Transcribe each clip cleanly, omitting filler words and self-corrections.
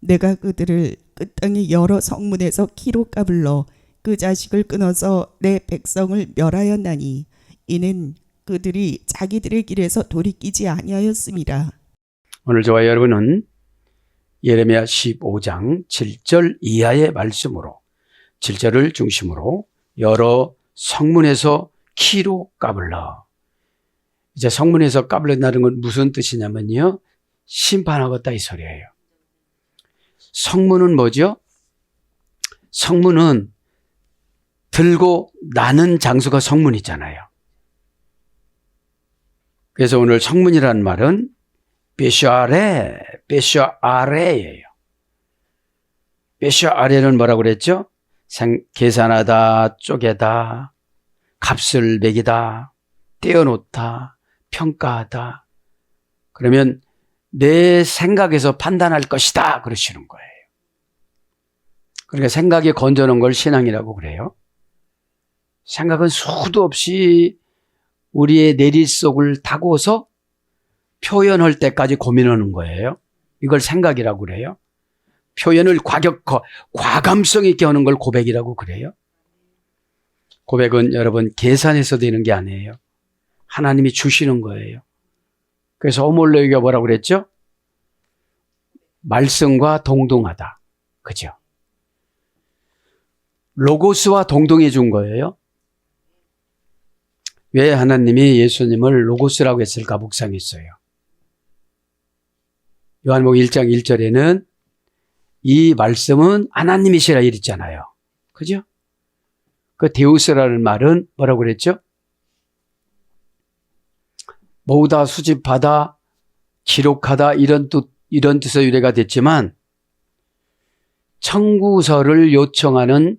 내가 그들을 그 땅의 여러 성문에서 키로 까불러 그 자식을 끊어서 내 백성을 멸하였나니 이는 그들이 자기들의 길에서 돌이키지 아니하였음이라. 오늘 저와 여러분은 예레미야 15장 7절 이하의 말씀으로 7절을 중심으로 여러 성문에서 키로 까불러. 이제 성문에서 까불른다는 건 무슨 뜻이냐면요, 심판하겠다 이 소리예요. 성문은 뭐죠? 성문은 들고 나는 장소가 성문이잖아요. 그래서 오늘 성문이라는 말은 베샤아레예요. 베샤아레는 뭐라고 그랬죠? 계산하다, 쪼개다, 값을 매기다, 떼어놓다, 평가하다. 그러면 내 생각에서 판단할 것이다 그러시는 거예요. 그러니까 생각에 건져놓은 걸 신앙이라고 그래요. 생각은 수도 없이 우리의 내릿속을 타고서 표현할 때까지 고민하는 거예요. 이걸 생각이라고 그래요. 표현을 과감성 있게 하는 걸 고백이라고 그래요. 고백은 여러분 계산해서 되는 게 아니에요. 하나님이 주시는 거예요. 그래서 오몰로이가 뭐라고 그랬죠? 말씀과 동등하다. 그죠? 로고스와 동등해 준 거예요. 왜 하나님이 예수님을 로고스라고 했을까 묵상했어요. 요한복음 1장 1절에는 이 말씀은 하나님이시라 이랬잖아요. 그죠? 그 데우스라는 말은 뭐라고 그랬죠? 모으다, 수집하다, 기록하다 이런 뜻의 유래가 됐지만 청구서를 요청하는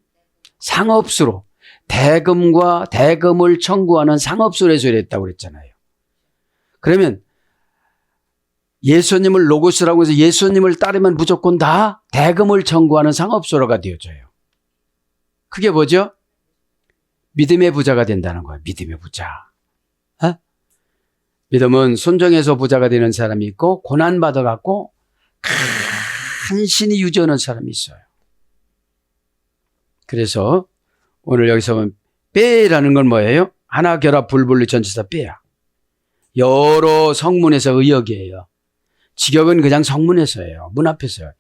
상업수로 대금을 청구하는 상업수로에서 유래했다고 그랬잖아요. 그러면 예수님을 로고스라고 해서 예수님을 따르면 무조건 다 대금을 청구하는 상업수로가 되어져요. 그게 뭐죠? 믿음의 부자가 된다는 거예요. 믿음의 부자. 믿음은 순종해서 부자가 되는 사람이 있고 고난받아갖고 간신히 유지하는 사람이 있어요. 그래서 오늘 여기서 보면 빼라는 건 뭐예요? 하나 결합 불분리 전치사 빼야. 여러 성문에서 의역이에요. 직역은 그냥 성문에서예요. 문 앞에서요.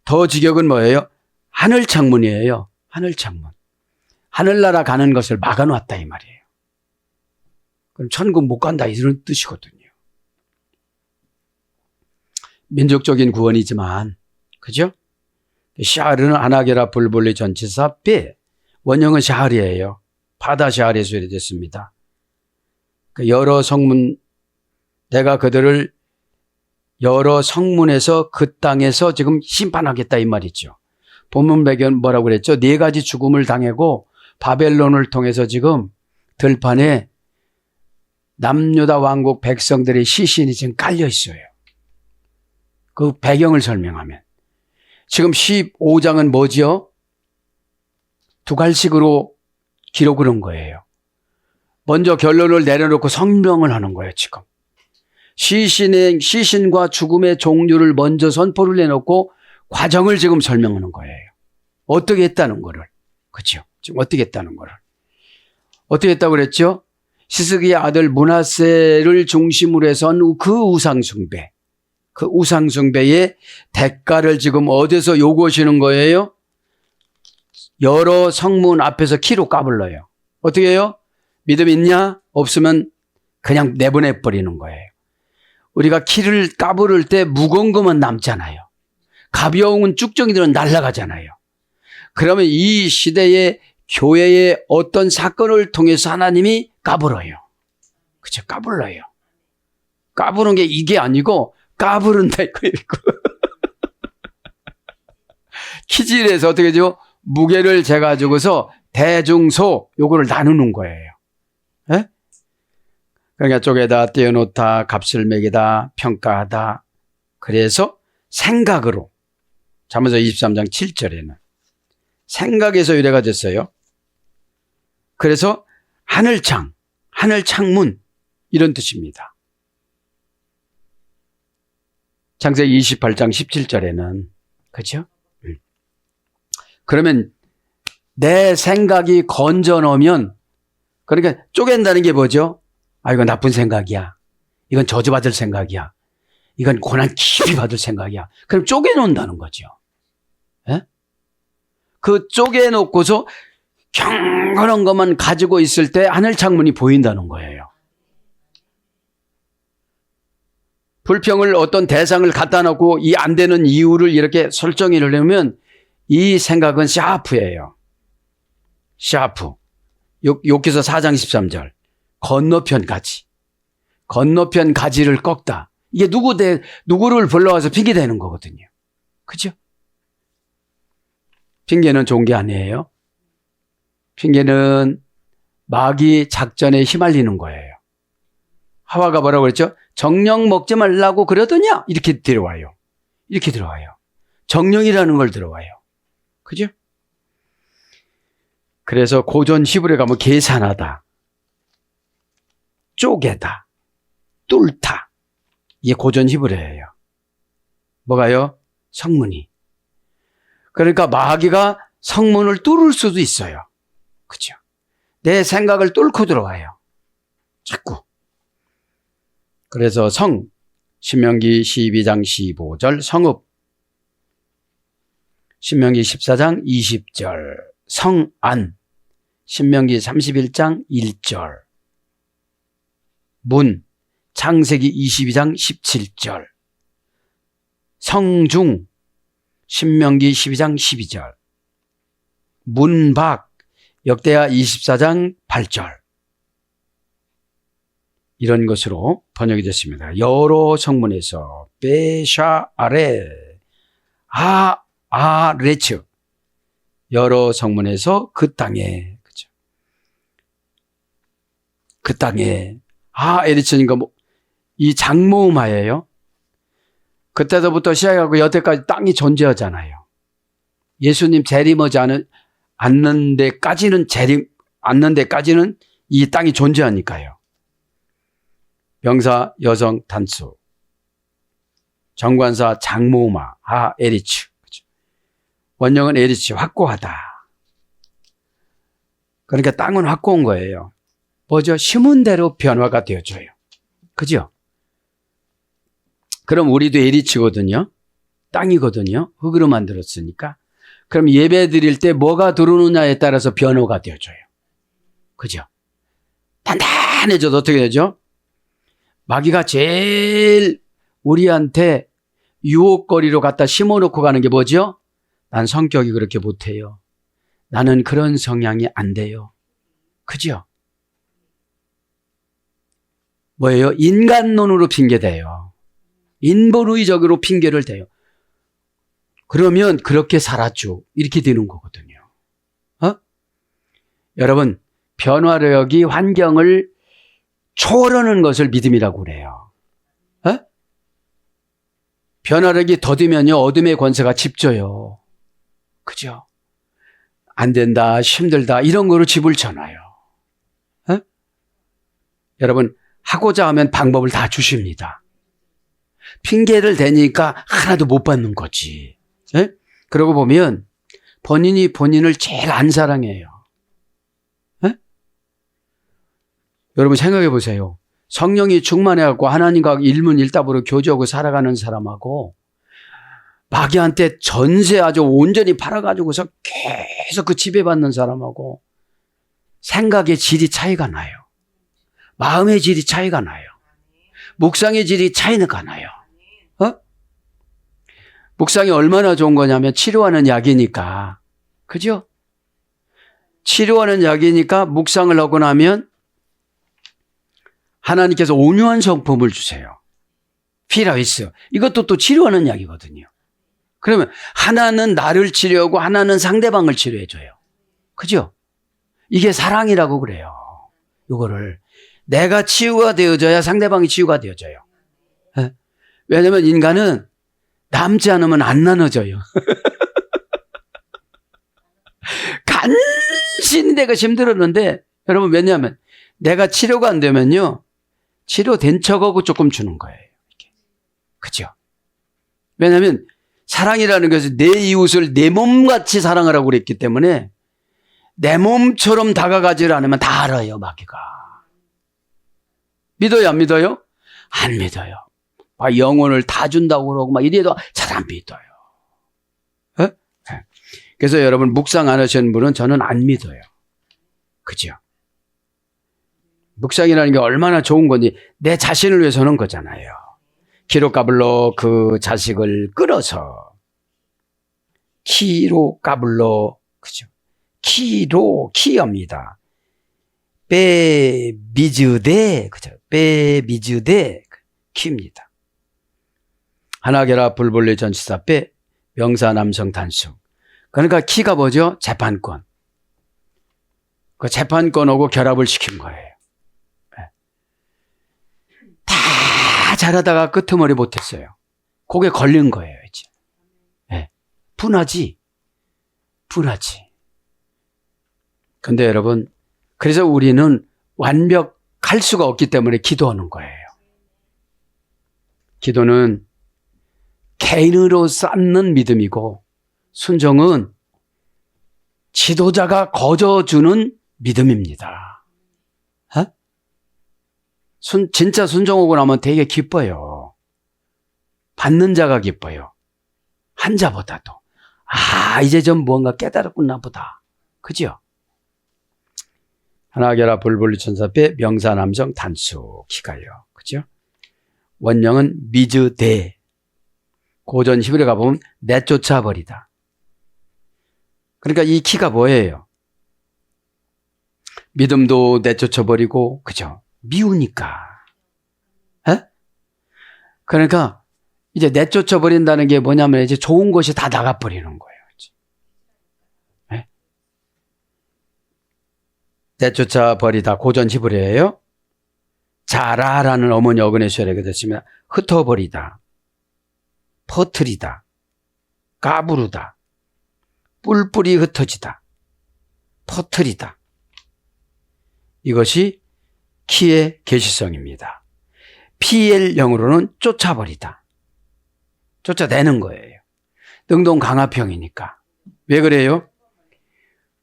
더 직역은 뭐예요? 하늘 창문이에요. 하늘 창문. 하늘나라 가는 것을 막아놨다 이 말이에요. 그럼 천국 못 간다 이런 뜻이거든요. 민족적인 구원이지만 그죠? 샤르는 하나결합 불분리 전치사 빼. 원형은 샤르이에요. 바다 샤르에서 유래됐습니다. 여러 성문, 내가 그들을 여러 성문에서 그 땅에서 지금 심판하겠다 이 말이죠. 본문 배경 뭐라고 그랬죠? 4가지 죽음을 당하고 바벨론을 통해서 지금 들판에 남유다 왕국 백성들의 시신이 지금 깔려 있어요. 그 배경을 설명하면 지금 15장은 뭐죠? 2갈씩으로 기록을 한 거예요. 먼저 결론을 내려놓고 성명을 하는 거예요. 지금 시신과 죽음의 종류를 먼저 선포를 해놓고 과정을 지금 설명하는 거예요. 어떻게 했다는 거를. 그렇죠? 지금 어떻게 했다는 거를. 어떻게 했다고 그랬죠? 시스기의 아들 므낫세를 중심으로 해서 그 우상숭배. 그 우상숭배의 대가를 지금 어디서 요구하시는 거예요? 여러 성문 앞에서 키로 까불러요. 어떻게 해요? 믿음 있냐? 없으면 그냥 내보내버리는 거예요. 우리가 키를 까부를 때 무거운 것만 남잖아요. 가벼운 쭉정이들은 날아가잖아요. 그러면 이 시대의 교회의 어떤 사건을 통해서 하나님이 까불어요. 그죠? 까불러요. 까부는 게 이게 아니고 까부른다 이거예요. 키질에서 어떻게 하죠? 무게를 재가지고서 대중소 요거를 나누는 거예요. 예? 그러니까 쪼개다, 떼어놓다, 값을 매기다, 평가하다. 그래서 생각으로 잠언서 23장 7절에는 생각에서 유래가 됐어요. 그래서 하늘창, 하늘창문 이런 뜻입니다. 창세기 28장 17절에는 그렇죠? 그러면 내 생각이 건져 놓으면, 그러니까 쪼갠다는 게 뭐죠? 아, 이건 나쁜 생각이야. 이건 저주받을 생각이야. 이건 고난 깊이 받을 생각이야. 그럼 쪼개놓는다는 거죠. 예? 그 쪼개놓고서 경건한 것만 가지고 있을 때 하늘 창문이 보인다는 거예요. 불평을 어떤 대상을 갖다 놓고 이 안 되는 이유를 이렇게 설정을 하려면 이 생각은 샤프예요. 샤프. 욥기서 4장 13절. 건너편 가지. 건너편 가지를 꺾다. 이게 누구를 불러와서 핑계 대는 거거든요. 그죠? 핑계는 좋은 게 아니에요. 핑계는 마귀 작전에 휘말리는 거예요. 하와가 뭐라고 그랬죠? 정령 먹지 말라고 그러더냐? 이렇게 들어와요. 이렇게 들어와요. 정령이라는 걸 들어와요. 그죠? 그래서 고전 히브리에 가면 계산하다, 쪼개다, 뚫다. 이게 고전 히브리예요. 뭐가요? 성문이. 그러니까 마귀가 성문을 뚫을 수도 있어요. 그죠? 내 생각을 뚫고 들어와요. 자꾸. 그래서 신명기 12장 15절 성읍, 신명기 14장 20절 성안, 신명기 31장 1절 문, 창세기 22장 17절 성중, 신명기 12장 12절 문밖, 역대하 24장 8절 이런 것으로 번역이 됐습니다. 여러 성문에서 베샤 아레 아레츠, 여러 성문에서 그 땅에, 그죠? 그 땅에 에리츠니까 이 장모음하예요. 그때서부터 시작하고 여태까지 땅이 존재하잖아요. 예수님 재림하지 않는 데까지는 이 땅이 존재하니까요. 명사 여성 단수, 정관사 장모음하 에리츠. 그죠? 원형은 에리츠, 확고하다. 그러니까 땅은 확고한 거예요. 뭐죠? 심은 대로 변화가 되어줘요. 그죠? 그럼 우리도 에리츠거든요. 땅이거든요. 흙으로 만들었으니까. 그럼 예배 드릴 때 뭐가 들어오느냐에 따라서 변화가 되어줘요. 그죠? 단단해져도 어떻게 되죠? 마귀가 제일 우리한테 유혹거리로 갖다 심어놓고 가는 게 뭐죠? 난 성격이 그렇게 못해요. 나는 그런 성향이 안 돼요. 그죠? 뭐예요? 인간론으로 핑계대요. 인본주의적으로 핑계를 대요. 그러면 그렇게 살았죠. 이렇게 되는 거거든요. 여러분, 변화력이 환경을 초월하는 것을 믿음이라고 그래요. 변화력이 더디면요, 어둠의 권세가 짚져요. 그죠? 안 된다, 힘들다, 이런 거로 집을 쳐놔요. 여러분, 하고자 하면 방법을 다 주십니다. 핑계를 대니까 하나도 못 받는 거지. 그러고 보면 본인이 본인을 제일 안 사랑해요. 여러분 생각해 보세요. 성령이 충만해갖고 하나님과 일문일답으로 교제하고 살아가는 사람하고 마귀한테 전세 아주 온전히 팔아가지고서 계속 그 지배받는 사람하고 생각의 질이 차이가 나요. 마음의 질이 차이가 나요. 묵상의 질이 차이가 나요. 묵상이 얼마나 좋은 거냐면 치료하는 약이니까. 그죠? 치료하는 약이니까 묵상을 하고 나면 하나님께서 온유한 성품을 주세요. 피라위스. 이것도 또 치료하는 약이거든요. 그러면 하나는 나를 치료하고 하나는 상대방을 치료해줘요. 그죠? 이게 사랑이라고 그래요. 이거를. 내가 치유가 되어져야 상대방이 치유가 되어져요. 왜냐하면 인간은 남지 않으면 안 나눠져요. 간신히 내가 힘들었는데 여러분 왜냐하면 내가 치료가 안 되면요. 치료된 척하고 조금 주는 거예요. 그죠? 왜냐하면 사랑이라는 것은 내 이웃을 내 몸같이 사랑하라고 그랬기 때문에 내 몸처럼 다가가지를 않으면 다 알아요, 마귀가. 믿어요, 안 믿어요? 안 믿어요. 막 영혼을 다 준다고 그러고 막 이래도 잘 안 믿어요. 에? 에. 그래서 여러분 묵상 안 하시는 분은 저는 안 믿어요. 그죠? 묵상이라는 게 얼마나 좋은 건지 내 자신을 위해서는 거잖아요. 키로까불로 그 자식을 끌어서 키로까불로 그죠? 키입니다. 빼미즈데 그죠? 빼미즈데 키입니다. 하나게라 불불리 전치사 빼 명사 남성 단수. 그러니까 키가 뭐죠? 재판권. 그 재판권하고 결합을 시킨 거예요. 다 잘하다가 끄트머리 못했어요. 그게 걸린 거예요, 이제. 분하지. 근데 여러분, 그래서 우리는 완벽할 수가 없기 때문에 기도하는 거예요. 기도는 개인으로 쌓는 믿음이고, 순종은 지도자가 거저주는 믿음입니다. 진짜 순종하고 나면 되게 기뻐요. 받는 자가 기뻐요. 한 자보다도. 이제 좀 뭔가 깨달았구나 보다. 그죠? 하나게라 불불리 천사빼 명사 남성 단수 키가요. 그죠? 원령은 미즈대. 고전 히브리 가보면 내쫓아버리다. 그러니까 이 키가 뭐예요? 믿음도 내쫓아버리고, 그죠? 미우니까. 그러니까 이제 내쫓아버린다는 게 뭐냐면 이제 좋은 것이 다 나가버리는 거예요. 내쫓아버리다 고전 히브리예요. 자라라는 어머니 어근의 수열에게 됐으면 흩어버리다, 퍼트리다, 까부르다, 뿔뿔이 흩어지다, 퍼트리다. 이것이 키의 계시성입니다. PL0으로는 쫓아버리다. 쫓아내는 거예요. 능동 강화평이니까. 왜 그래요?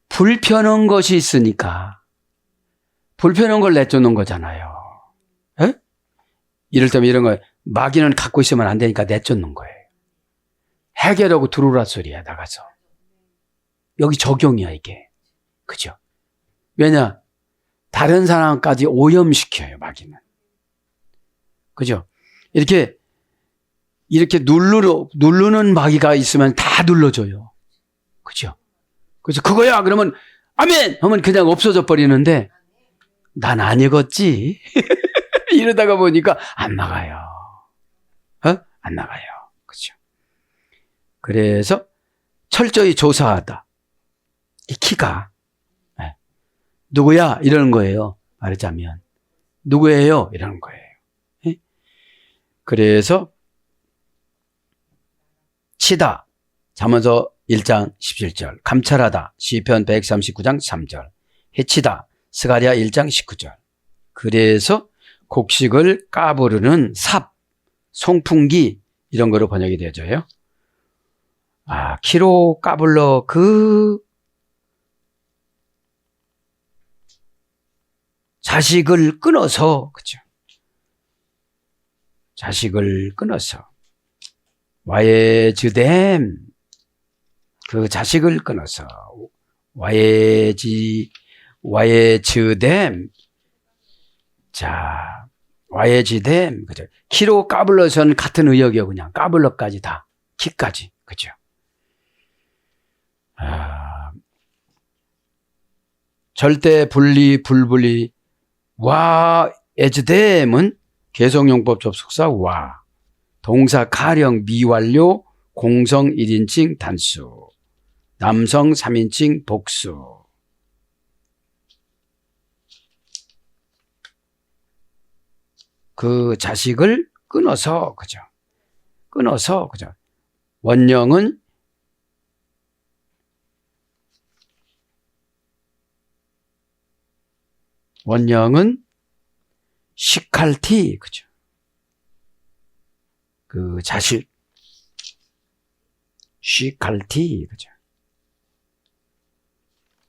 불편한 것이 있으니까. 불편한 걸 내쫓는 거잖아요. 에? 이를테면 이런 거 마귀는 갖고 있으면 안 되니까 내쫓는 거예요. 해결하고 들어오라 소리야, 나가서. 여기 적용이야, 이게. 그죠? 왜냐? 다른 사람까지 오염시켜요, 마귀는. 그죠? 이렇게 누르는 마귀가 있으면 다 눌러줘요. 그죠? 그래서 그거야, 그러면, 아멘! 하면 그냥 없어져 버리는데, 난 안 읽었지? 이러다가 보니까 안 나가요. 안 나가요. 그죠? 그래서 철저히 조사하다. 이 키가. 누구야? 이러는 거예요. 말하자면. 누구예요? 이러는 거예요. 그래서 치다. 잠언서 1장 17절. 감찰하다. 시편 139장 3절. 해치다. 스가랴 1장 19절. 그래서 곡식을 까부르는 삽, 송풍기 이런 거로 번역이 되어져요. 키로 까불러 그 자식을 끊어서, 그죠? 자식을 끊어서. 와예즈댐. 그 자식을 끊어서. 와예즈댐. 자, 와예즈댐. 그죠? 키로 까불러서는 같은 의역이요, 그냥. 까불러까지 다. 키까지. 그죠? 절대 분리, 불분리. 와, 에즈댐은 개성용법 접속사 와. 동사 가령 미완료 공성 1인칭 단수. 남성 3인칭 복수. 그 자식을 끊어서, 그죠? 끊어서, 그죠? 원령은 시칼티, 그죠? 그 자식, 쉬갈티, 그죠?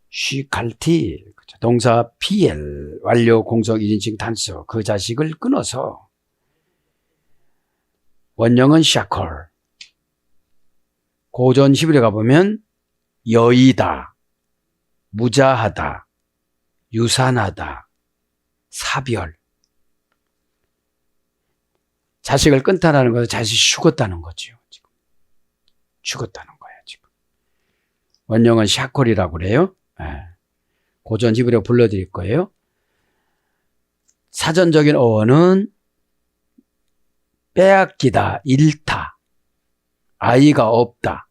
쉬갈티, 그죠? 동사 PL, 완료 공석 1인칭 단수, 그 자식을 끊어서. 원형은 샤컬. 고전 히브리어 가보면 여의다, 무자하다, 유산하다, 사별. 자식을 끊다라는 것은 자식이 죽었다는 거죠. 지금. 죽었다는 거예요, 지금. 원형은 샤콜이라고 그래요. 네. 고전 히브리어 불러드릴 거예요. 사전적인 어원은 빼앗기다, 잃다, 아이가 없다.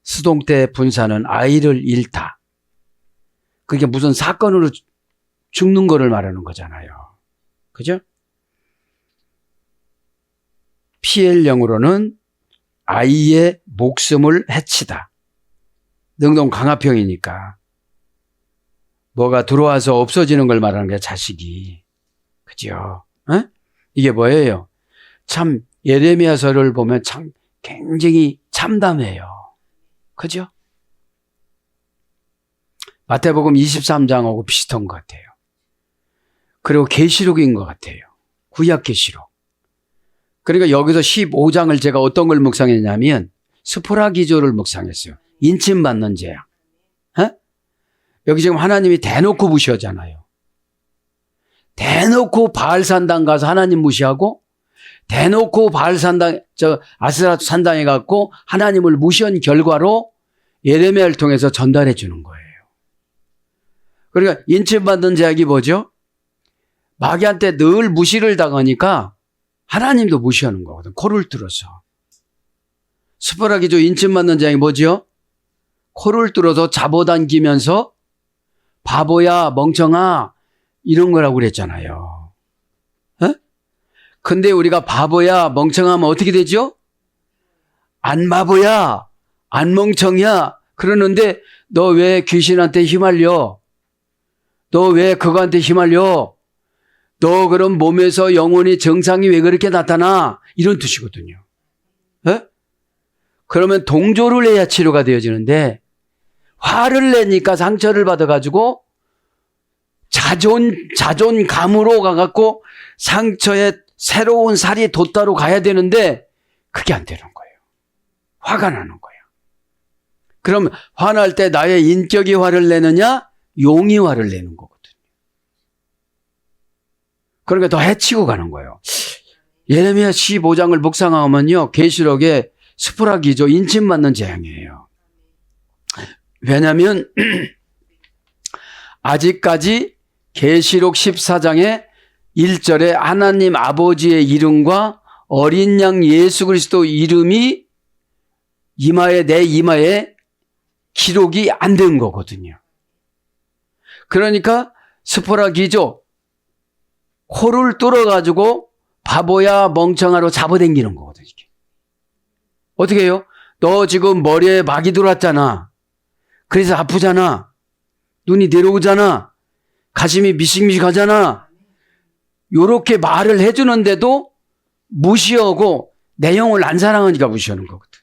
수동태 분사는 아이를 잃다. 그게 무슨 사건으로 죽는 거를 말하는 거잖아요. 그죠? PL형으로는 아이의 목숨을 해치다. 능동 강화평이니까 뭐가 들어와서 없어지는 걸 말하는 거야, 자식이. 그죠? 어? 이게 뭐예요? 참 예레미야서를 보면 참 굉장히 참담해요. 그죠? 마태복음 23장하고 비슷한 것 같아요. 그리고 계시록인 것 같아요. 구약 계시록. 그러니까 여기서 15장을 제가 어떤 걸 묵상했냐면 스포라 기조를 묵상했어요. 인침받는 죄야. 어? 여기 지금 하나님이 대놓고 무시하잖아요. 대놓고 바알 산당 가서 하나님 무시하고 대놓고 바알 산당, 아스라 산당에 갔고 하나님을 무시한 결과로 예레미야를 통해서 전달해 주는 거예요. 그러니까 인침받는 죄악이 뭐죠? 마귀한테 늘 무시를 당하니까 하나님도 무시하는 거거든. 코를 뚫어서. 스포라 기조 인침받는 죄악이 뭐죠? 코를 뚫어서 잡아당기면서 바보야, 멍청아 이런 거라고 그랬잖아요. 어? 근데 우리가 바보야, 멍청하면 어떻게 되죠? 안 바보야, 안 멍청이야. 그러는데 너 왜 귀신한테 휘말려? 너 왜 그거한테 휘말려? 너 그럼 몸에서 영혼이 증상이 왜 그렇게 나타나? 이런 뜻이거든요. 에? 그러면 동조를 해야 치료가 되어지는데 화를 내니까 상처를 받아가지고 자존감으로 가갖고 상처에 새로운 살이 돋다로 가야 되는데 그게 안 되는 거예요. 화가 나는 거예요. 그럼 화날 때 나의 인격이 화를 내느냐? 용이 화를 내는 거거든요. 그러니까 더 해치고 가는 거예요. 예레미야 15장을 묵상하면요. 계시록에 스포라 기조 인침받는 재앙이에요. 왜냐하면 아직까지 계시록 14장의 1절에 하나님 아버지의 이름과 어린 양 예수 그리스도 이름이 내 이마에 기록이 안 된 거거든요. 그러니까 스포라 기조 코를 뚫어가지고 바보야 멍청아로 잡아당기는 거거든요. 어떻게 해요? 너 지금 머리에 막이 들어왔잖아. 그래서 아프잖아. 눈이 내려오잖아. 가슴이 미식미식하잖아. 요렇게 말을 해주는데도 무시하고 내 영을 안 사랑하니까 무시하는 거거든.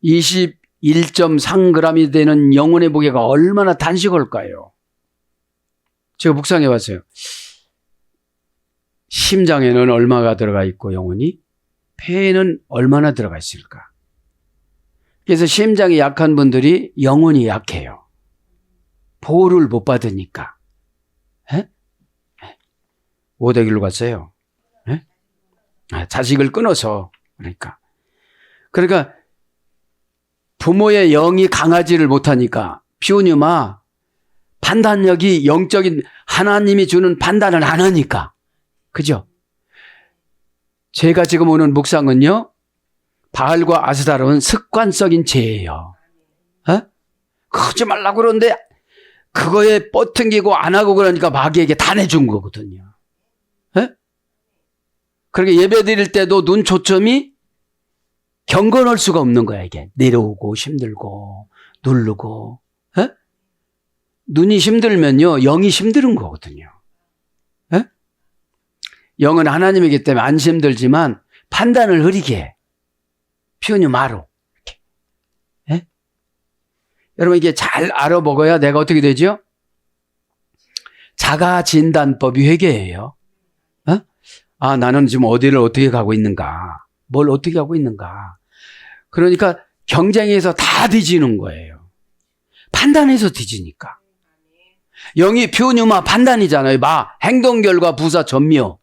21.3g이 되는 영혼의 무게가 얼마나 단식할까요? 제가 묵상해 봤어요. 심장에는 얼마가 들어가 있고 영혼이 폐에는 얼마나 들어가 있을까? 그래서 심장이 약한 분들이 영혼이 약해요. 보호를 못 받으니까. 에? 오대길로 갔어요. 에? 자식을 끊어서 그러니까 부모의 영이 강하지를 못하니까 피오니마 판단력이 영적인 하나님이 주는 판단을 안 하니까. 그죠? 제가 지금 오는 묵상은요. 바알과 아스타로는 습관적인 죄예요. 그러지 말라고 그러는데 그거에 뻗팅기고 안 하고 그러니까 마귀에게 다 내준 거거든요. 그러니까 예배 드릴 때도 눈 초점이 경건할 수가 없는 거야. 이게 내려오고 힘들고 누르고 눈이 힘들면요 영이 힘든 거거든요. 영은 하나님이기 때문에 안 힘들지만 판단을 흐리게 해. 피오뉴마로. 이렇게. 예? 여러분 이게 잘 알아먹어야 내가 어떻게 되죠? 자가진단법이 회개예요. 어? 아, 나는 지금 어디를 어떻게 가고 있는가? 뭘 어떻게 하고 있는가? 그러니까 경쟁에서 다 뒤지는 거예요. 판단해서 뒤지니까. 영이 표뉴마 판단이잖아요. 행동, 결과, 부사, 전묘.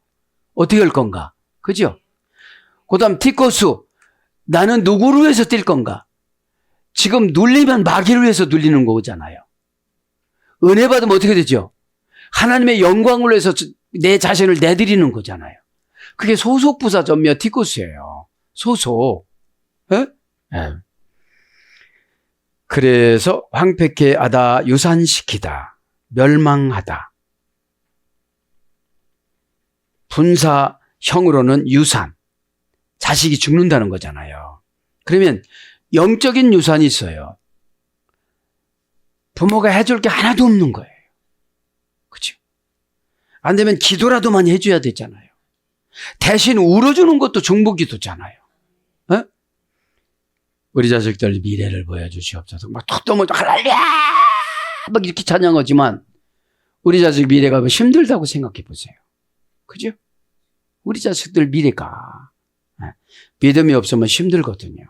어떻게 할 건가? 그죠? 그 다음 티코수. 나는 누구를 위해서 뛸 건가? 지금 눌리면 마귀를 위해서 눌리는 거잖아요. 은혜 받으면 어떻게 되죠? 하나님의 영광을 위해서 내 자신을 내드리는 거잖아요. 그게 소속부사 전묘 티코스예요. 소속. 예? 예. 그래서 황폐케 하다, 유산시키다, 멸망하다. 분사형으로는 유산. 자식이 죽는다는 거잖아요. 그러면 영적인 유산이 있어요. 부모가 해줄 게 하나도 없는 거예요. 그렇죠? 안 되면 기도라도 많이 해줘야 되잖아요. 대신 울어주는 것도 중보기도잖아요. 어? 우리 자식들 미래를 보여주시옵소서. 막 톡 뭐 할렐루야 막 이렇게 찬양하지만 우리 자식 미래가 힘들다고 생각해 보세요. 그죠? 우리 자식들 미래가 믿음이 없으면 힘들거든요.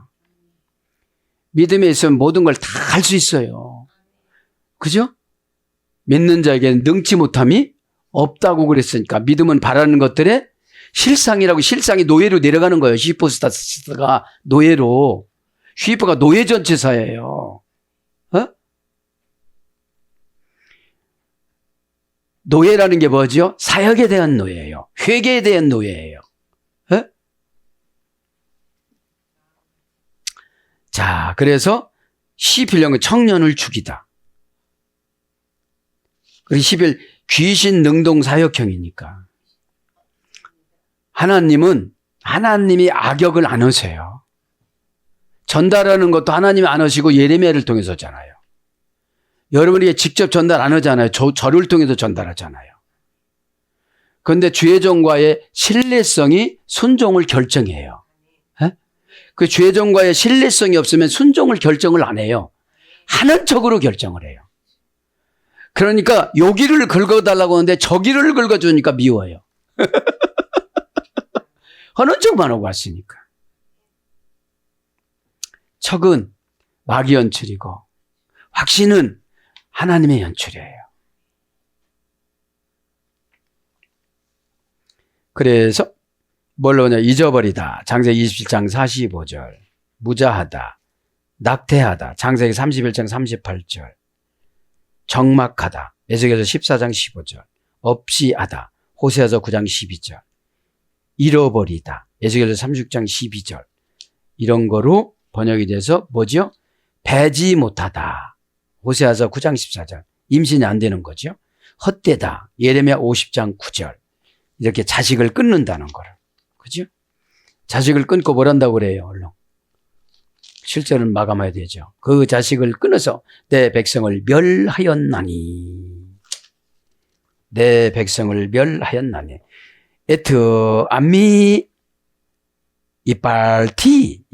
믿음이 있으면 모든 걸 다 할 수 있어요. 그죠? 믿는 자에게는 능치 못함이 없다고 그랬으니까 믿음은 바라는 것들의 실상이라고. 실상이 노예로 내려가는 거예요. 히포스타스가 노예로. 휘퍼가 노예 전체사예요. 어? 노예라는 게 뭐죠? 사역에 대한 노예예요. 회개에 대한 노예예요. 어? 자, 그래서 11년은 청년을 죽이다. 그리고 11 귀신 능동 사역형이니까. 하나님이 악역을 안 하세요. 전달하는 것도 하나님이 안 하시고 예레미야를 통해서잖아요. 여러분에게 직접 전달 안 하잖아요. 저를 통해서 전달하잖아요. 그런데 주의종과의 신뢰성이 순종을 결정해요. 에? 그 주의종과의 신뢰성이 없으면 순종을 결정을 안 해요. 하는 척으로 결정을 해요. 그러니까 여기를 긁어달라고 하는데 저기를 긁어주니까 미워요. 하는 척만 하고 왔으니까. 척은 마귀 연출이고 확신은 하나님의 연출이에요. 그래서 뭘로 하냐? 잊어버리다. 창세기 27장 45절. 무자하다. 낙태하다. 창세기 31장 38절. 정막하다. 에스겔서 14장 15절. 없이하다. 호세아서 9장 12절. 잃어버리다. 에스겔서 36장 12절. 이런 거로 번역이 돼서 뭐죠? 배지 못하다. 호세아서 9장 14절. 임신이 안 되는 거죠. 헛되다. 예레미야 50장 9절. 이렇게 자식을 끊는다는 거를. 그죠? 자식을 끊고 뭘 한다고 그래요, 얼른. 실제는 마감해야 되죠. 그 자식을 끊어서 내 백성을 멸하였나니. 내 백성을 멸하였나니. 에트, 암미, 이빨티,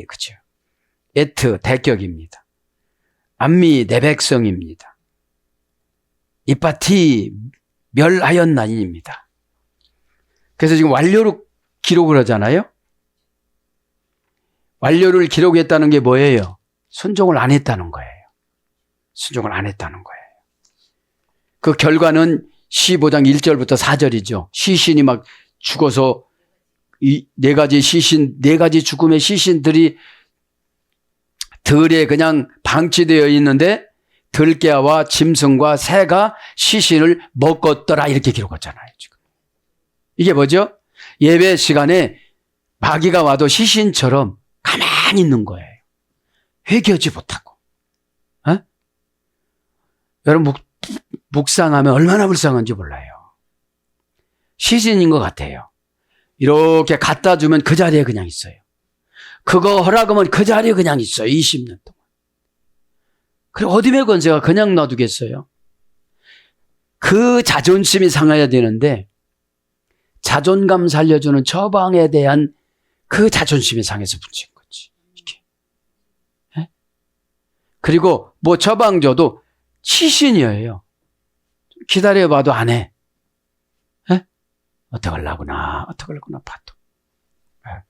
그죠? 에트, 대격입니다. 암미, 내 백성입니다. 이빠티, 멸하였나니입니다. 그래서 지금 완료로 기록을 하잖아요? 완료를 기록했다는 게 뭐예요? 순종을 안 했다는 거예요. 순종을 안 했다는 거예요. 그 결과는 15장 1절부터 4절이죠. 시신이 막 죽어서 이 네 가지 죽음의 시신들이 들에 그냥 방치되어 있는데 들깨와 짐승과 새가 시신을 먹었더라 이렇게 기록했잖아요. 지금. 이게 뭐죠? 예배 시간에 마귀가 와도 시신처럼 가만히 있는 거예요. 회개하지 못하고. 어? 여러분 묵상하면 얼마나 불쌍한지 몰라요. 시신인 것 같아요. 이렇게 갖다 주면 그 자리에 그냥 있어요. 그거 허락하면 그 자리에 그냥 있어요. 20년 동안. 그리고 어둠의 권세가 그냥 놔두겠어요? 그 자존심이 상해야 되는데 자존감 살려주는 처방에 대한 그 자존심이 상해서 문제인 거지. 이게. 예? 그리고 뭐 처방줘도 치신이에요. 기다려봐도 안 해. 예? 어떡하려구나 봐도. 예.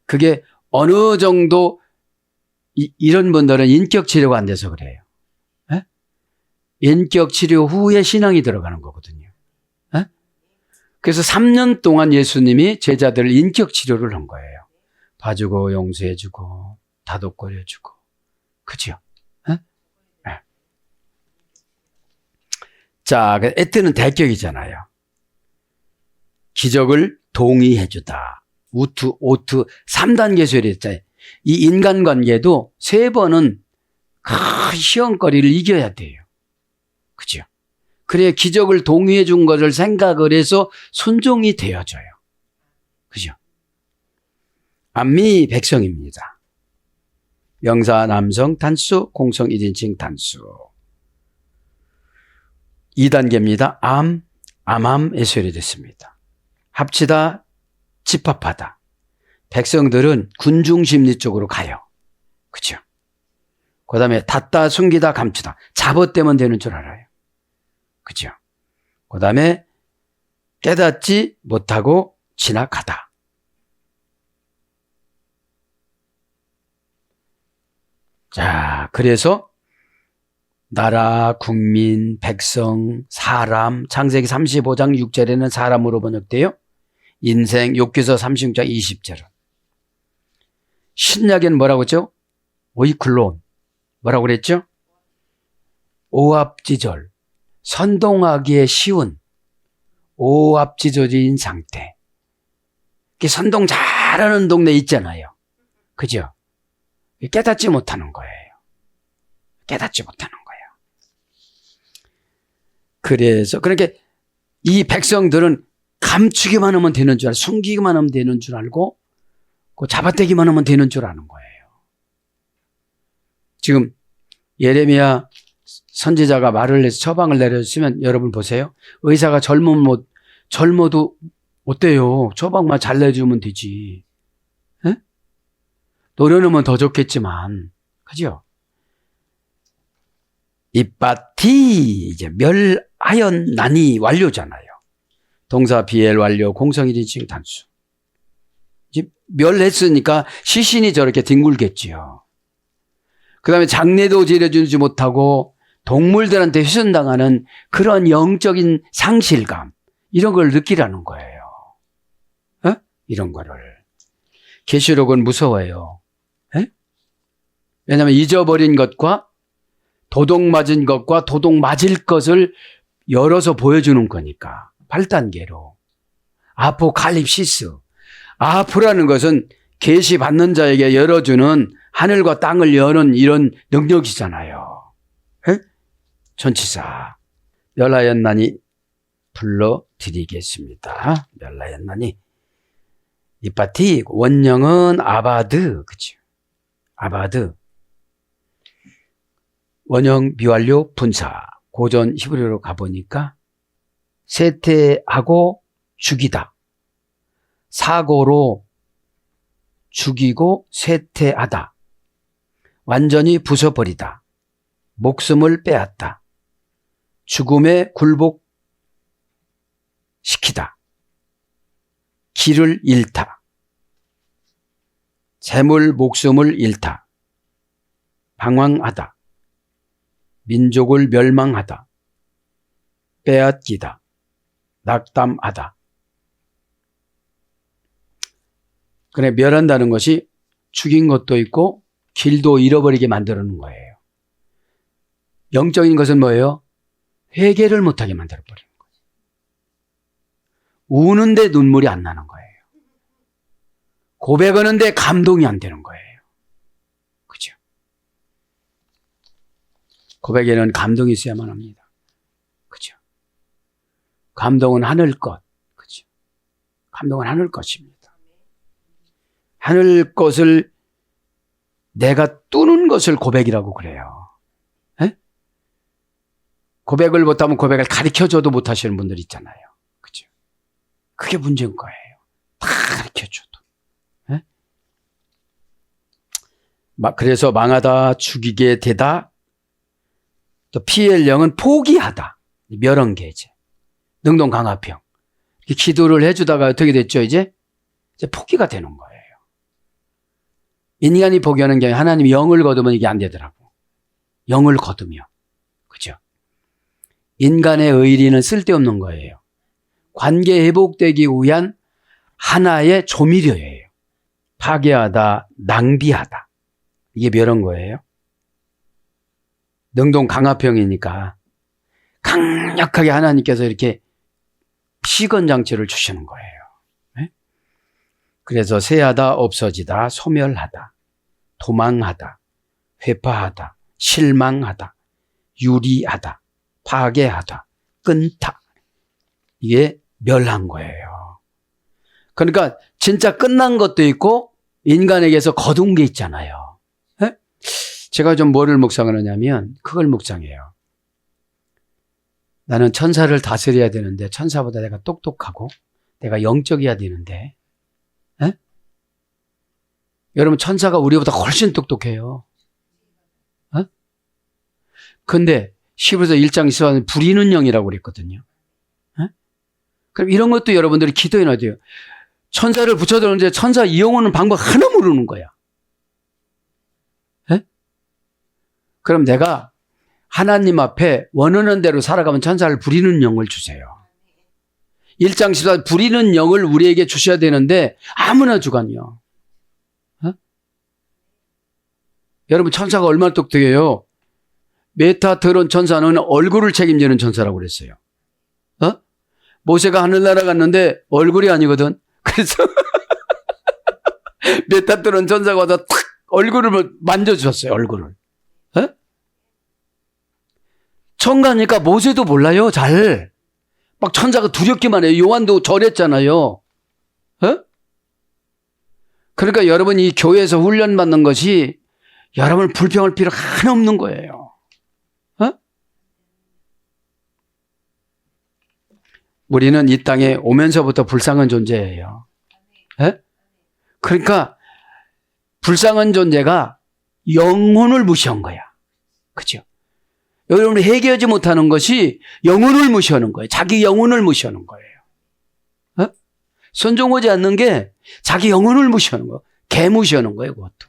그게 어느 정도 이런 분들은 인격 치료가 안 돼서 그래요. 예? 인격 치료 후에 신앙이 들어가는 거거든요. 예? 그래서 3년 동안 예수님이 제자들을 인격 치료를 한 거예요. 봐주고 용서해주고 다독거려주고. 그죠? 예? 예. 자, 에트는 대격이잖아요. 기적을 동의해주다. 우투, 오투, 3단계 소리 했잖아요. 이 인간관계도 3번은 큰 시험거리를 이겨야 돼요. 그죠? 그래야 기적을 동의해 준 것을 생각을 해서 순종이 되어져요. 그죠? 암미 백성입니다. 명사 남성 단수, 공성 1인칭 단수. 2단계입니다. 암암의 소리 됐습니다. 합치다, 집합하다. 백성들은 군중심리 쪽으로 가요. 그죠? 그 다음에 닫다, 숨기다, 감추다. 잡아떼면 되는 줄 알아요. 그죠? 그 다음에 깨닫지 못하고 지나가다. 자, 그래서 나라, 국민, 백성, 사람, 창세기 35장 6절에는 사람으로 번역돼요. 인생, 욥기서 36장 20절은. 신약에는 뭐라고 했죠? 오이클론. 뭐라고 그랬죠? 오합지졸. 선동하기에 쉬운 오합지졸인 상태. 선동 잘하는 동네 있잖아요. 그죠? 깨닫지 못하는 거예요. 깨닫지 못하는 거예요. 그래서 그러니까 이 백성들은 감추기만 하면 되는 줄 알고, 숨기기만 하면 되는 줄 알고, 잡아떼기만 하면 되는 줄 아는 거예요. 지금 예레미야 선지자가 말을 해서 처방을 내려주시면 여러분 보세요. 의사가 젊어도 어때요? 처방만 잘 내주면 되지. 에? 노려놓으면 더 좋겠지만, 그죠? 이빠티, 이제 멸하였나니 완료잖아요. 동사 비엘 완료, 공성 1인칭 단수. 이제 멸했으니까 시신이 저렇게 뒹굴겠지요. 그 다음에 장례도 지려주지 못하고 동물들한테 훼손당하는 그런 영적인 상실감, 이런 걸 느끼라는 거예요. 어? 이런 거를. 계시록은 무서워요. 에? 왜냐하면 잊어버린 것과 도둑 맞은 것과 도둑 맞을 것을 열어서 보여주는 거니까. 8단계로. 아포칼립시스. 아프라는 것은 계시 받는 자에게 열어주는 하늘과 땅을 여는 이런 능력이잖아요. 에? 전치사. 멸하였나니 불러드리겠습니다. 멸하였나니. 이빠티, 원형은 아바드. 그죠? 아바드. 원형 비완료 분사. 고전 히브리어로 가보니까 세퇴하고 죽이다. 사고로 죽이고 세퇴하다. 완전히 부숴버리다. 목숨을 빼앗다. 죽음에 굴복시키다. 길을 잃다. 재물, 목숨을 잃다. 방황하다. 민족을 멸망하다. 빼앗기다. 낙담하다. 그래, 멸한다는 것이 죽인 것도 있고 길도 잃어버리게 만드는 거예요. 영적인 것은 뭐예요? 회개를 못하게 만들어버리는 거예요. 우는데 눈물이 안 나는 거예요. 고백하는데 감동이 안 되는 거예요. 그죠? 고백에는 감동이 있어야만 합니다. 그죠? 감동은 하늘 것. 그죠? 감동은 하늘 것입니다. 하늘 것을 내가 뚜는 것을 고백이라고 그래요. 에? 고백을 못하면 고백을 가르쳐줘도 못하시는 분들 있잖아요. 그죠? 그게 문제인 거예요. 다 가르쳐줘도. 그래서 망하다, 죽이게 되다. 또 피엘령은 포기하다. 멸언계제. 능동강화병. 기도를 해주다가 어떻게 됐죠, 이제 포기가 되는 거예요. 인간이 포기하는 게 아니라 하나님이 영을 거두면 이게 안 되더라고. 영을 거두며. 그죠? 인간의 의리는 쓸데없는 거예요. 관계 회복되기 위한 하나의 조미료예요. 파괴하다, 낭비하다. 이게 멸한 거예요. 능동강화병이니까 강력하게 하나님께서 이렇게 시건장치를 주시는 거예요. 네? 그래서 세하다, 없어지다, 소멸하다, 도망하다, 회파하다, 실망하다, 유리하다, 파괴하다, 끊다. 이게 멸한 거예요. 그러니까 진짜 끝난 것도 있고 인간에게서 거둔 게 있잖아요. 네? 제가 좀 뭐를 묵상을 하냐면 그걸 묵상해요. 나는 천사를 다스려야 되는데 천사보다 내가 똑똑하고 내가 영적이어야 되는데 에? 여러분 천사가 우리보다 훨씬 똑똑해요. 그런데 히브리서 1장 14절에 부리는 영이라고 그랬거든요. 에? 그럼 이런 것도 여러분들이 기도해 놔야 돼요. 천사를 붙여두는데 천사 이용하는 방법 하나 모르는 거야. 에? 그럼 내가 하나님 앞에 원하는 대로 살아가면 천사를 부리는 영을 주세요. 1장 14절 부리는 영을 우리에게 주셔야 되는데 아무나 주간요. 어? 여러분 천사가 얼마나 똑똑해요. 메타트론 천사는 얼굴을 책임지는 천사라고 그랬어요. 어? 모세가 하늘나라 갔는데 얼굴이 아니거든. 그래서 메타트론 천사가 와서 탁 얼굴을 만져주셨어요. 얼굴을. 어? 천가니까 모세도 몰라요. 잘. 막 천사가 두렵기만 해요. 요한도 저랬잖아요. 어? 그러니까 여러분 이 교회에서 훈련받는 것이 여러분을 불평할 필요 하나 없는 거예요. 어? 우리는 이 땅에 오면서부터 불쌍한 존재예요. 에? 그러니까 불쌍한 존재가 영혼을 무시한 거야. 그죠? 여러분이 해결하지 못하는 것이 영혼을 무시하는 거예요. 자기 영혼을 무시하는 거예요. 어? 순종하지 않는 게 자기 영혼을 무시하는 거예요. 개 무시하는 거예요. 그것도.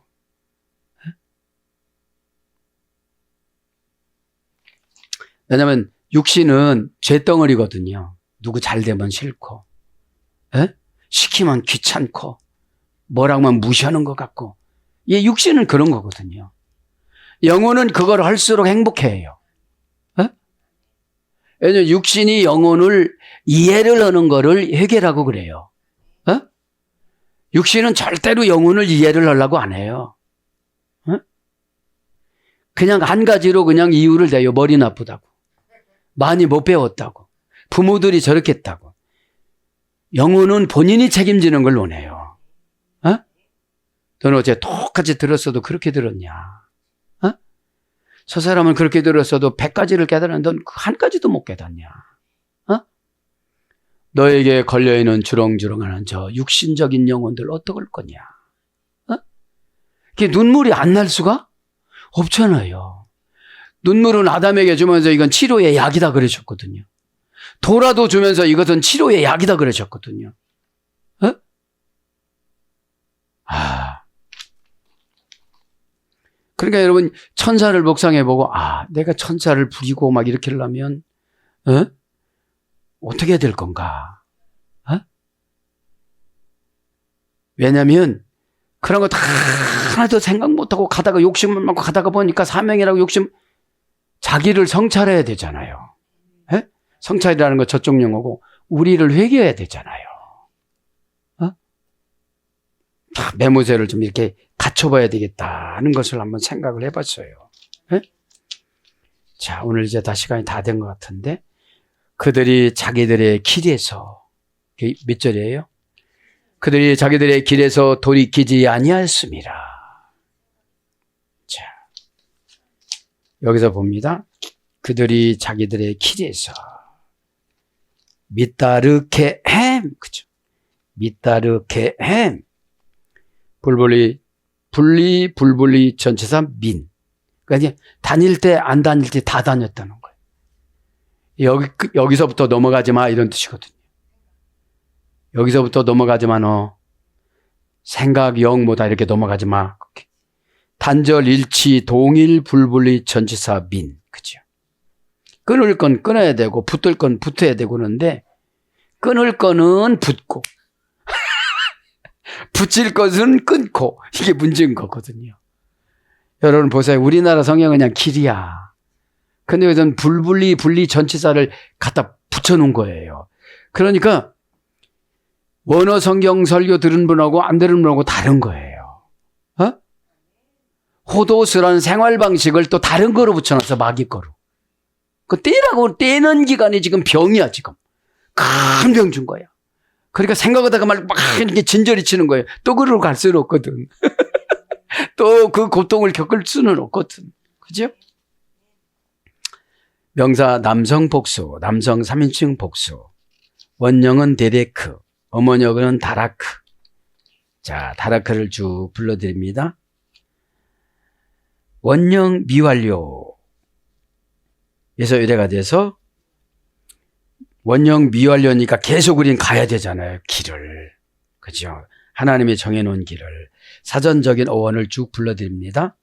왜냐하면 육신은 죄덩어리거든요. 누구 잘 되면 싫고 시키면 귀찮고 뭐라고 하면 무시하는 것 같고 이 육신은 그런 거거든요. 영혼은 그걸 할수록 행복해해요. 왜냐하면 육신이 영혼을 이해를 하는 거를 해결하고 그래요. 육신은 절대로 영혼을 이해를 하려고 안 해요. 그냥 한 가지로 그냥 이유를 대요. 머리 나쁘다고. 많이 못 배웠다고. 부모들이 저렇게 했다고. 영혼은 본인이 책임지는 걸 원해요. 너는 어제 똑같이 들었어도 그렇게 들었냐. 저 사람은 그렇게 들었어도 100가지를 깨달았는데 넌 한 가지도 못 깨닫냐. 너에게 걸려있는 주렁주렁하는 저 육신적인 영혼들 어떡할 거냐. 그게 눈물이 안 날 수가 없잖아요. 눈물은 아담에게 주면서 이건 치료의 약이다 그러셨거든요. 도라도 주면서 이것은 치료의 약이다 그러셨거든요. 그러니까 여러분 천사를 묵상해보고 내가 천사를 부리고 막 이렇게 하려면 어떻게 해야 될 건가? 왜냐하면 그런 거 다 하나도 생각 못하고 가다가 욕심을 많고 가다가 보니까 사명이라고 욕심 자기를 성찰해야 되잖아요. 성찰이라는 거 저쪽 용어고 우리를 회개해야 되잖아요. 매무새를 좀 이렇게 갖춰봐야 되겠다는 것을 한번 생각을 해봤어요. 자, 오늘 이제 다 시간이 다 된 것 같은데 그들이 자기들의 길에서 몇 절이에요? 그들이 자기들의 길에서 돌이키지 아니하였습니다. 자, 여기서 봅니다. 그들이 자기들의 길에서 미따르케햄, 그죠? 미따르케햄. 불불이 분리, 불분리, 전치사, 민. 그러니까 다닐 때, 안 다닐 때 다 다녔다는 거예요. 여기서부터 넘어가지 마, 이런 뜻이거든요. 여기서부터 넘어가지 마, 너. 생각, 영, 뭐다, 이렇게 넘어가지 마. 단절, 일치, 동일, 불분리, 전치사, 민. 그죠? 끊을 건 끊어야 되고, 붙을 건 붙어야 되고 그러는데, 끊을 거는 붙고, 붙일 것은 끊고, 이게 문제인 거거든요. 여러분 보세요. 우리나라 성경은 그냥 길이야. 근데 여기서는 불분리, 분리, 전치사를 갖다 붙여놓은 거예요. 그러니까, 원어 성경 설교 들은 분하고 안 들은 분하고 다른 거예요. 어? 호도스라는 생활 방식을 또 다른 거로 붙여놨어, 마귀 거로. 그 떼라고 떼는 기간이 지금 병이야, 지금. 큰 병 준 거야. 그러니까 생각하다가 막 이렇게 진저리 치는 거예요. 또 그러고 갈 수는 없거든. 또 그 고통을 겪을 수는 없거든. 그죠? 명사 남성 복수, 남성 3인칭 복수. 원형은 데데크, 어머니어는 다라크. 자, 다라크를 쭉 불러드립니다. 원형 미완료. 에서 유래가 돼서 원형 미완료니까 계속 우린 가야 되잖아요. 길을. 그죠? 하나님이 정해놓은 길을. 사전적인 어원을 쭉 불러드립니다.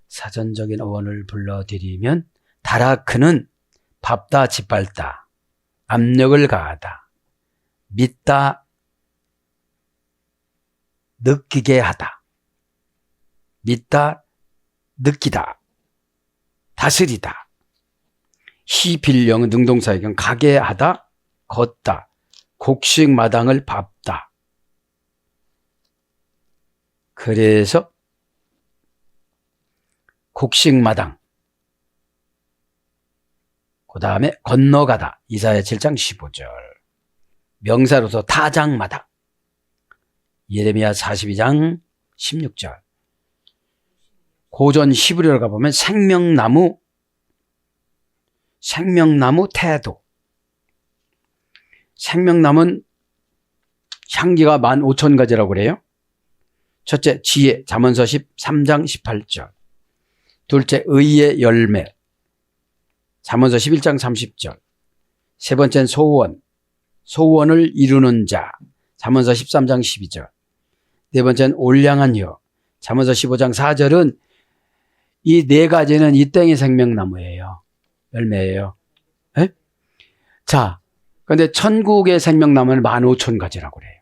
사전적인 어원을 불러드리면 다라크는 밟다, 짓밟다, 압력을 가하다, 믿다, 느끼게 하다, 믿다, 느끼다, 다스리다. 시빌령 능동사역은 가게 하다, 걷다, 곡식 마당을 밟다. 그래서 곡식 마당, 그 다음에 건너가다. 이사야 7장 15절. 명사로서 타작마당. 예레미야 42장 16절. 고전 히브리어를 가보면 생명나무 태도. 생명나무는 향기가 15,000가지라고 그래요. 첫째, 지혜, 잠언서 13장 18절. 둘째, 의의 열매, 잠언서 11장 30절. 세 번째는 소원을 이루는 자, 잠언서 13장 12절. 네 번째는 올량한 혀, 잠언서 15장 4절은 이 네 가지는 이 땡의 생명나무예요. 열매예요. 에? 자, 그런데 천국의 생명나무는 15,000가지라고 그래요.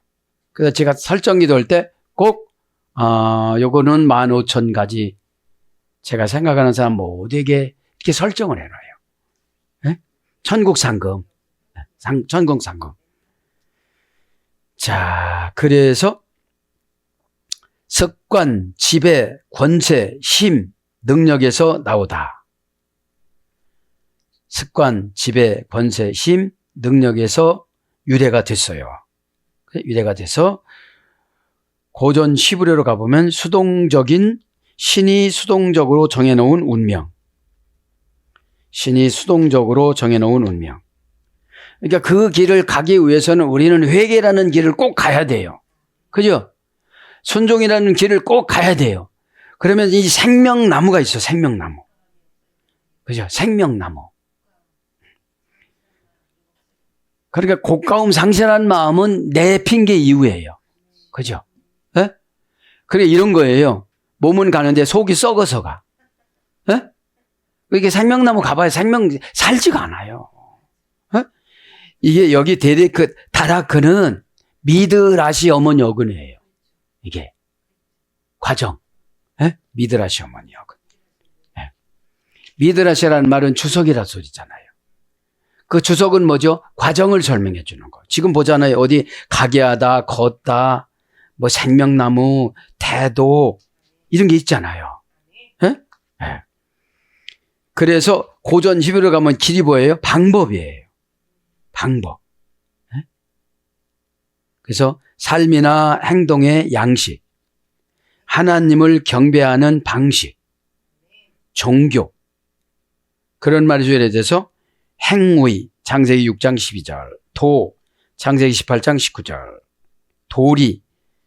그래서 제가 설정 기도할 때 꼭 요거는 15,000가지 제가 생각하는 사람 모두에게 이렇게 설정을 해놔요. 에? 천국 상금. 천국 상금. 자, 그래서 습관, 지배, 권세, 힘, 능력에서 나오다. 습관, 지배, 권세, 힘, 능력에서 유래가 됐어요. 유래가 돼서 고전 히브리어로 가보면 신이 수동적으로 정해놓은 운명. 신이 수동적으로 정해놓은 운명. 그러니까 그 길을 가기 위해서는 우리는 회개라는 길을 꼭 가야 돼요. 그죠? 순종이라는 길을 꼭 가야 돼요. 그러면 이 생명나무가 있어, 생명나무. 그죠? 생명나무. 그러니까 고가움 상실한 마음은 내 핑계 이후예요. 그죠? 예? 그래, 이런 거예요. 몸은 가는데 속이 썩어서 가. 예? 이게 생명나무 가봐야 살지가 않아요. 예? 이게 여기 다라크는 미드라시 어머니 어근이에요. 이게. 과정. 예? 미드라시 어머니 어근. 예. 미드라시라는 말은 주석이라 소리잖아요. 그 주석은 뭐죠? 과정을 설명해 주는 거. 지금 보잖아요. 어디 가게 하다, 걷다, 뭐 생명나무, 태도, 이런 게 있잖아요. 예? 예. 그래서 고전 히브리어 가면 길이 뭐예요? 방법이에요. 방법. 예? 그래서 삶이나 행동의 양식, 하나님을 경배하는 방식, 종교, 그런 말이 유래돼서 행위, 창세기 6장 12절, 창세기 18장 19절, 도리,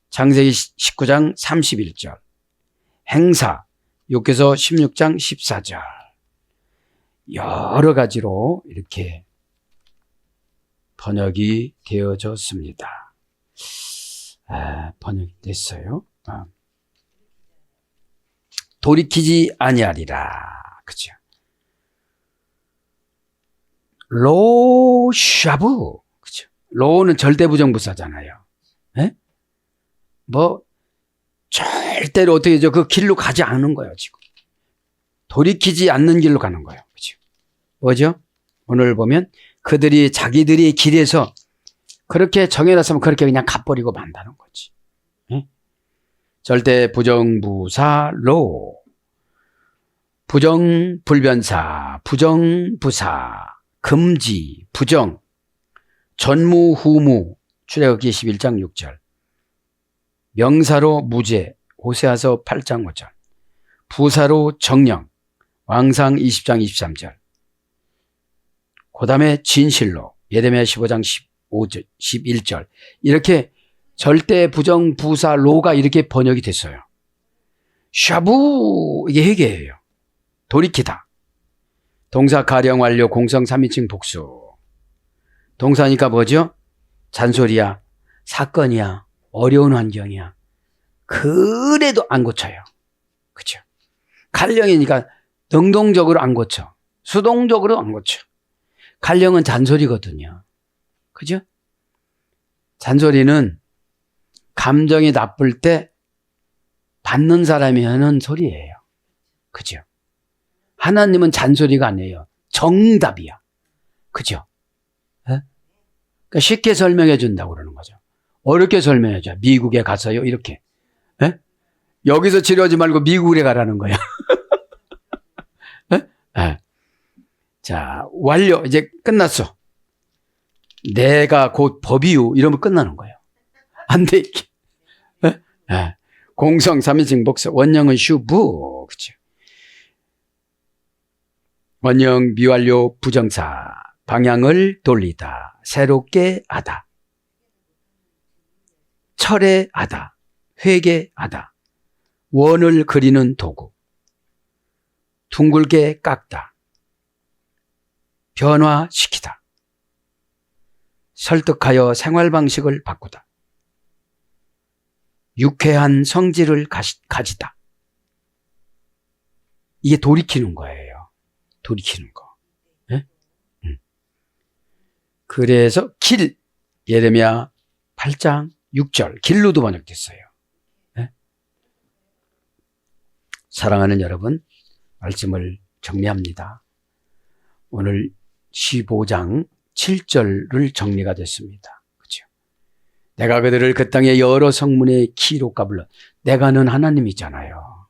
창세기 19장 31절, 행사, 욥기서 16장 14절. 여러 가지로 이렇게 번역이 되어졌습니다. 번역이 됐어요. 돌이키지 아니하리라. 그죠? 로샤브. 그죠? 로는 절대부정부사잖아요. 예? 뭐, 절대로 어떻게 하죠? 그 길로 가지 않는 거예요, 지금. 돌이키지 않는 길로 가는 거예요. 그죠? 뭐죠? 오늘 보면 그들이 자기들이 길에서 그렇게 정해놨으면 그렇게 그냥 가버리고 만다는 거지. 예? 절대 부정부사 로, 부정불변사, 부정부사, 금지, 부정, 전무후무, 출애굽기 11장 6절, 명사로 무죄, 호세아서 8장 5절, 부사로 정령, 왕상 20장 23절, 그 다음에 진실로, 예레미야 15장 15절, 11절, 이렇게 절대 부정 부사 로가 이렇게 번역이 됐어요. 샤부, 이게 회개예요. 돌이키다. 동사 가령 완료 공성 3인칭 복수. 동사니까 뭐죠? 잔소리야, 사건이야, 어려운 환경이야. 그래도 안 고쳐요. 그죠? 가령이니까 능동적으로 안 고쳐. 수동적으로 안 고쳐. 가령은 잔소리거든요. 그죠? 잔소리는 감정이 나쁠 때 받는 사람이 하는 소리예요. 그죠? 하나님은 잔소리가 아니에요. 정답이야. 그죠? 네? 그러니까 쉽게 설명해 준다고 그러는 거죠. 어렵게 설명해 줘. 미국에 가서요. 이렇게. 네? 여기서 치료하지 말고 미국에 가라는 거야. 네? 네. 자, 완료. 이제 끝났어. 내가 곧 법이요. 이러면 끝나는 거예요. 안 돼. 네? 네. 공성 3인칭 복수. 원형은 슈부. 그죠? 원형 미완료 부정사. 방향을 돌리다. 새롭게 하다. 철회하다. 회개하다. 원을 그리는 도구. 둥글게 깎다. 변화시키다. 설득하여 생활 방식을 바꾸다. 유쾌한 성질을 가지다. 이게 돌이키는 거예요. 돌이키는 거. 네? 그래서 길, 예레미야 8장 6절 길로도 번역됐어요. 네? 사랑하는 여러분, 말씀을 정리합니다. 오늘 15장 7절을 정리가 됐습니다. 그죠? 내가 그들을 그 땅의 여러 성문의 키로 까불러. 내가는 하나님이잖아요.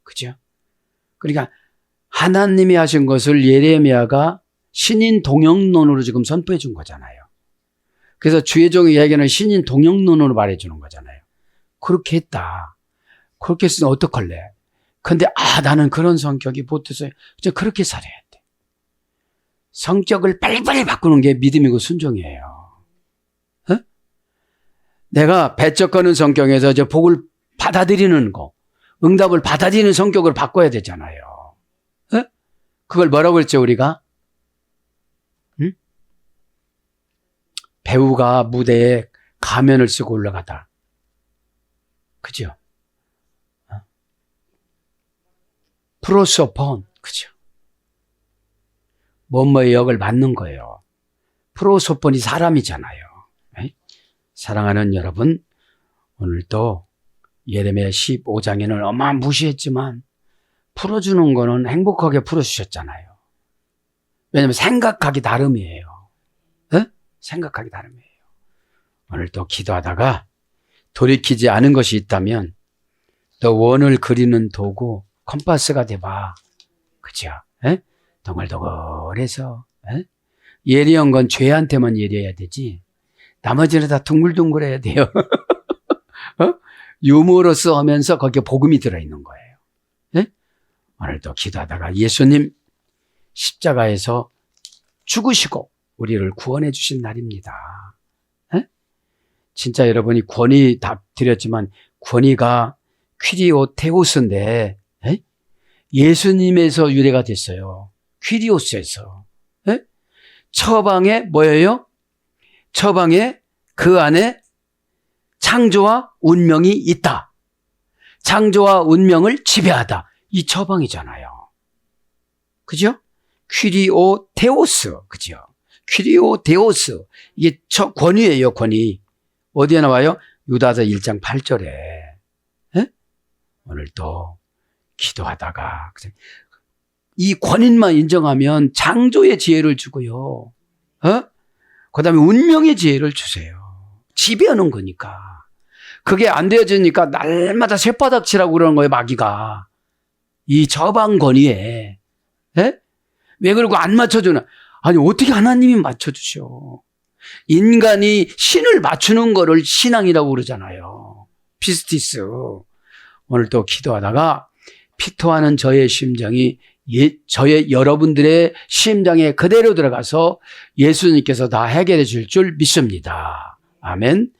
그죠? 그러니까 하나님이 하신 것을 예레미야가 신인 동영론으로 지금 선포해 준 거잖아요. 그래서 주의 종의 이야기는 신인 동영론으로 말해 주는 거잖아요. 그렇게 했다. 그렇게 했으면 어떡할래? 근데 나는 그런 성격이 못해서 이제 그렇게 살아야 돼. 성격을 빨리빨리 바꾸는 게 믿음이고 순종이에요. 어? 내가 배척하는 성격에서 이제 복을 받아들이는 거, 응답을 받아들이는 성격으로 바꿔야 되잖아요. 어? 그걸 뭐라고 했죠, 우리가? 응? 배우가 무대에 가면을 쓰고 올라가다. 그죠? 어? 프로소폰, 그죠? 뭐뭐의 역을 맡는 거예요. 프로소폰이 사람이잖아요. 네? 사랑하는 여러분, 오늘도 예레미야 15장에는 어마무시했지만 풀어주는 거는 행복하게 풀어주셨잖아요. 왜냐하면 생각하기 나름이에요. 네? 생각하기 나름이에요. 오늘 또 기도하다가 돌이키지 않은 것이 있다면 또 원을 그리는 도구 컴파스가 돼봐. 그죠? 네? 동글동글해서 예리한 건 죄한테만 예리해야 되지 나머지는 다 둥글둥글해야 돼요. 유머러스 하면서 거기에 복음이 들어있는 거예요. 네? 오늘도 기도하다가 예수님 십자가에서 죽으시고 우리를 구원해 주신 날입니다. 네? 진짜 여러분이 권위 다 드렸지만 권위가 퀴리오테오스인데 예수님에서 유래가 됐어요. 퀴리오스에서. 처방에 뭐예요? 처방에 그 안에 창조와 운명이 있다. 창조와 운명을 지배하다. 이 처방이잖아요. 그죠? 퀴리오테오스. 그죠? 퀴리오테오스. 이게 권위예요, 권위. 어디에 나와요? 유다서 1장 8절에. 오늘 또 기도하다가 이 권위만 인정하면 창조의 지혜를 주고요. 그 다음에 운명의 지혜를 주세요. 지배하는 거니까. 그게 안 되어지니까 날마다 쇳바닥 치라고 그러는 거예요, 마귀가. 이 저방 권위에. 왜 그러고 안 맞춰주나? 아니, 어떻게 하나님이 맞춰주셔? 인간이 신을 맞추는 거를 신앙이라고 그러잖아요. 피스티스. 오늘 또 기도하다가 피토하는 저의 심정이 저의 여러분들의 심장에 그대로 들어가서 예수님께서 다 해결해 줄 줄 믿습니다. 아멘.